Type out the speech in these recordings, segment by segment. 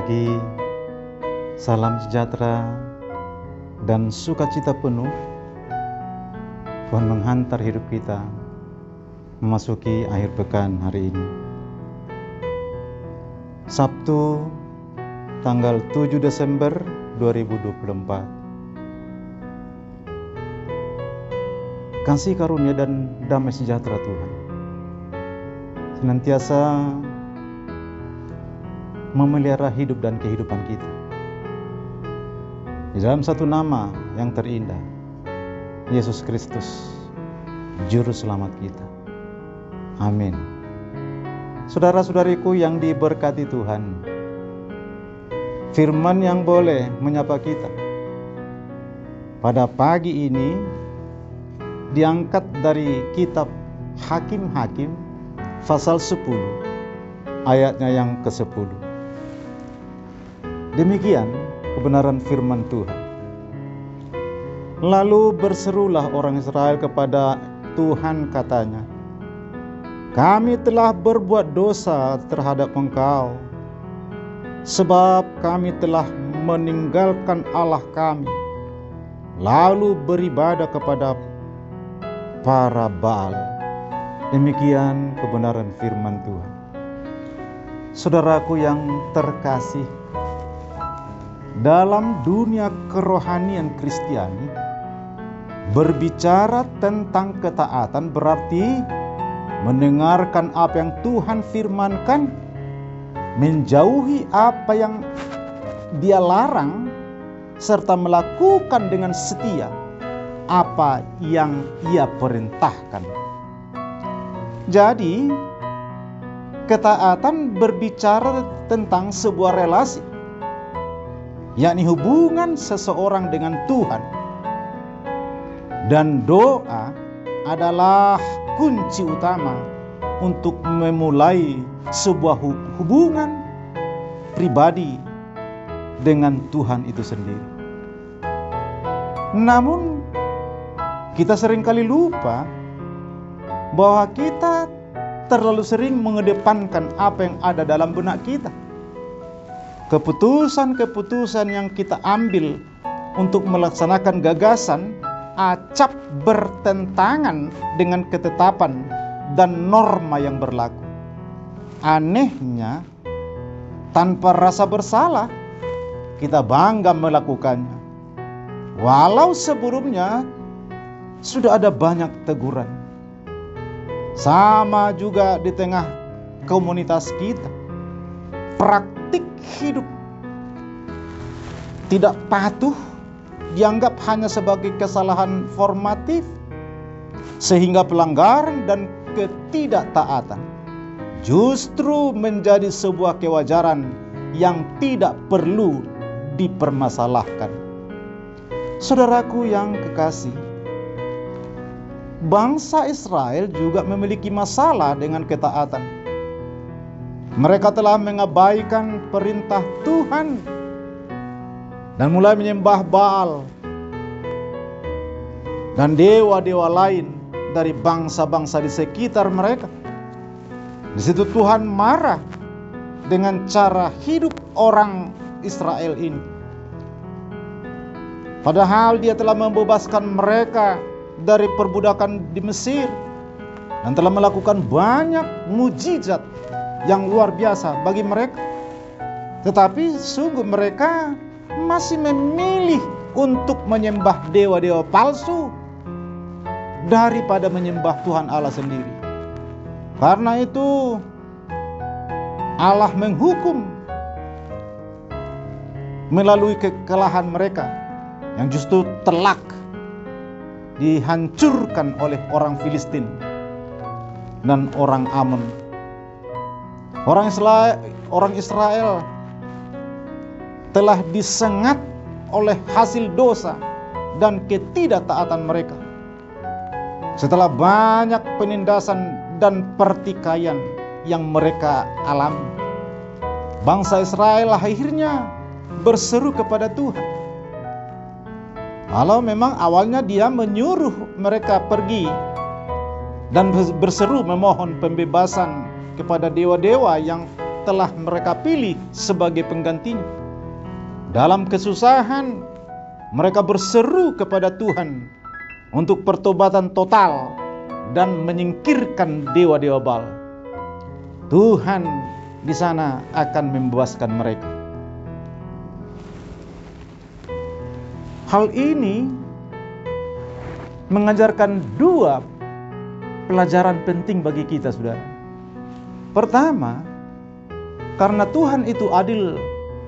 pagi, salam sejahtera dan sukacita penuh Tuhan menghantar hidup kita memasuki akhir pekan hari ini. Sabtu tanggal 7 Desember 2024. Kasih karunia dan damai sejahtera Tuhan senantiasa memelihara hidup dan kehidupan kita di dalam satu nama yang terindah, Yesus Kristus, Juru Selamat kita. Amin. Saudara-saudariku yang diberkati Tuhan, firman yang boleh menyapa kita pada pagi ini diangkat dari kitab Hakim-Hakim pasal 10 ayatnya yang ke-10. Demikian kebenaran firman Tuhan. Lalu berserulah orang Israel kepada Tuhan, katanya, kami telah berbuat dosa terhadap Engkau, sebab kami telah meninggalkan Allah kami, lalu beribadah kepada para Baal. Demikian kebenaran firman Tuhan. Saudaraku yang terkasih, dalam dunia kerohanian Kristiani, berbicara tentang ketaatan berarti mendengarkan apa yang Tuhan firmankan, menjauhi apa yang Dia larang, serta melakukan dengan setia apa yang Ia perintahkan. Jadi, ketaatan berbicara tentang sebuah relasi, yakni hubungan seseorang dengan Tuhan. Dan doa adalah kunci utama untuk memulai sebuah hubungan pribadi dengan Tuhan itu sendiri. Namun, kita seringkali lupa bahwa kita terlalu sering mengedepankan apa yang ada dalam benak kita. Keputusan-keputusan yang kita ambil untuk melaksanakan gagasan acap bertentangan dengan ketetapan dan norma yang berlaku. Anehnya, tanpa rasa bersalah, kita bangga melakukannya, walau sebelumnya sudah ada banyak teguran. Sama juga di tengah komunitas kita, praktik hidup tidak patuh dianggap hanya sebagai kesalahan formatif, sehingga pelanggaran dan ketidaktaatan justru menjadi sebuah kewajaran yang tidak perlu dipermasalahkan. Saudaraku yang kekasih, bangsa Israel juga memiliki masalah dengan ketaatan. Mereka telah mengabaikan perintah Tuhan dan mulai menyembah Baal dan dewa-dewa lain dari bangsa-bangsa di sekitar mereka. Di situ Tuhan marah dengan cara hidup orang Israel ini. Padahal Dia telah membebaskan mereka dari perbudakan di Mesir dan telah melakukan banyak mujizat yang luar biasa bagi mereka. Tetapi sungguh mereka masih memilih untuk menyembah dewa-dewa palsu daripada menyembah Tuhan Allah sendiri. Karena itu Allah menghukum melalui kekalahan mereka yang justru telak dihancurkan oleh orang Filistin dan orang Amon. Orang Israel telah disengat oleh hasil dosa dan ketidaktaatan mereka. Setelah banyak penindasan dan pertikaian yang mereka alami, bangsa Israel akhirnya berseru kepada Tuhan. Kalau memang awalnya Dia menyuruh mereka pergi dan berseru memohon pembebasan kepada dewa-dewa yang telah mereka pilih sebagai penggantinya. Dalam kesusahan, mereka berseru kepada Tuhan untuk pertobatan total dan menyingkirkan dewa-dewa Baal. Tuhan di sana akan membebaskan mereka. Hal ini mengajarkan dua pelajaran penting bagi kita, saudara. Pertama, karena Tuhan itu adil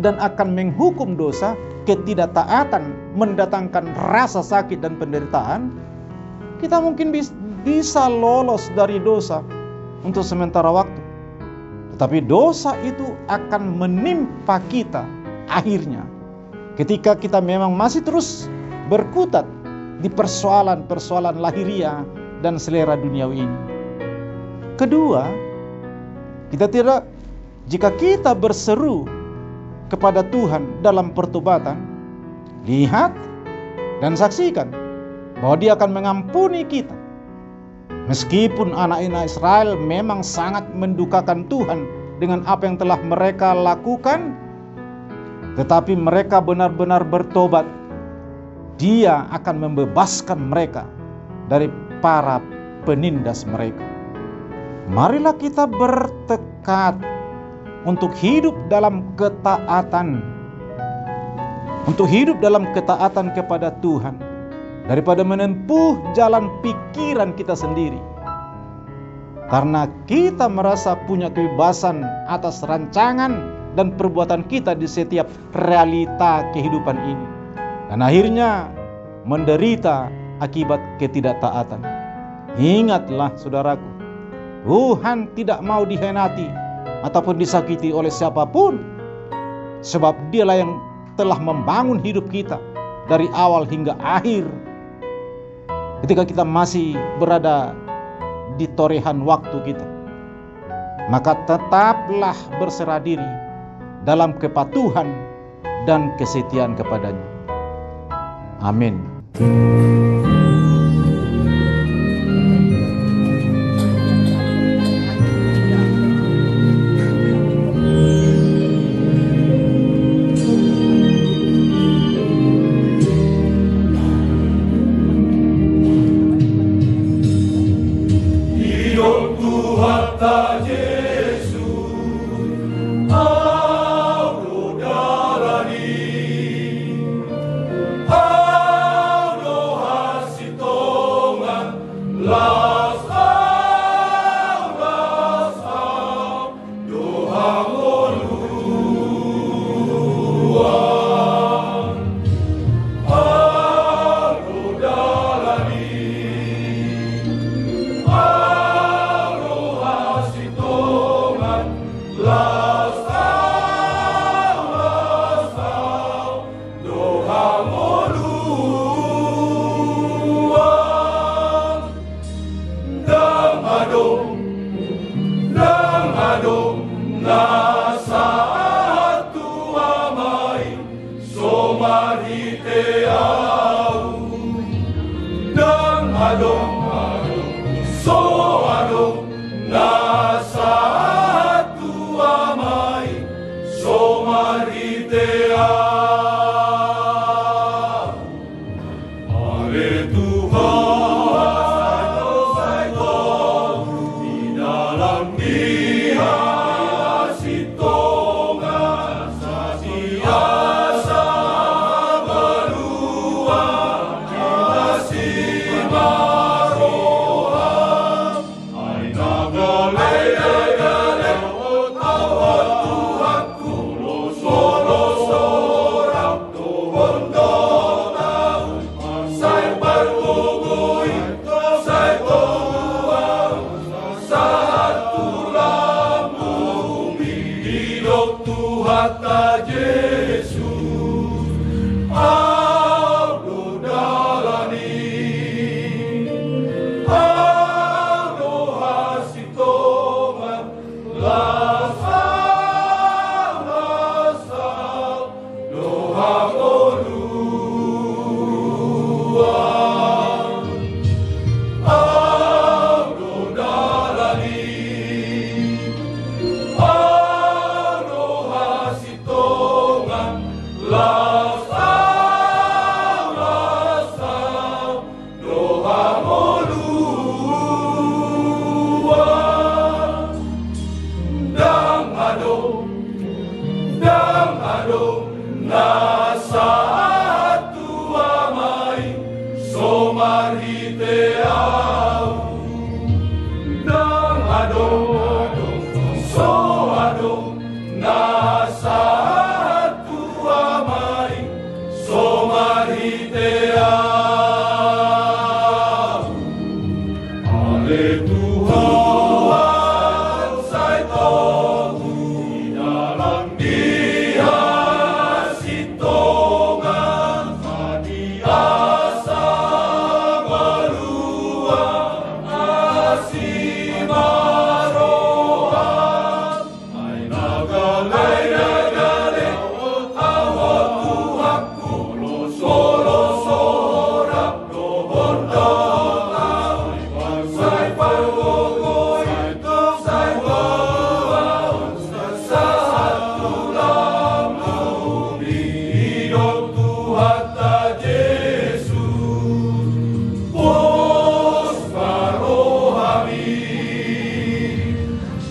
dan akan menghukum dosa, ketidaktaatan mendatangkan rasa sakit dan penderitaan, kita mungkin bisa lolos dari dosa untuk sementara waktu. Tetapi dosa itu akan menimpa kita akhirnya, ketika kita memang masih terus berkutat di persoalan-persoalan lahiriah dan selera duniawi ini. Kedua, jika kita berseru kepada Tuhan dalam pertobatan, lihat dan saksikan bahwa Dia akan mengampuni kita. Meskipun anak-anak Israel memang sangat mendukakan Tuhan dengan apa yang telah mereka lakukan, tetapi mereka benar-benar bertobat, Dia akan membebaskan mereka dari para penindas mereka. Marilah kita bertekad untuk hidup dalam ketaatan, kepada Tuhan, daripada menempuh jalan pikiran kita sendiri. Karena kita merasa punya kebebasan atas rancangan dan perbuatan kita di setiap realita kehidupan ini, dan akhirnya menderita akibat ketidaktaatan. Ingatlah, saudaraku, Tuhan tidak mau dihianati ataupun disakiti oleh siapapun, sebab Dialah yang telah membangun hidup kita dari awal hingga akhir. Ketika kita masih berada di torehan waktu kita, maka tetaplah berserah diri dalam kepatuhan dan kesetiaan kepadanya. Amin.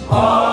Haleluya.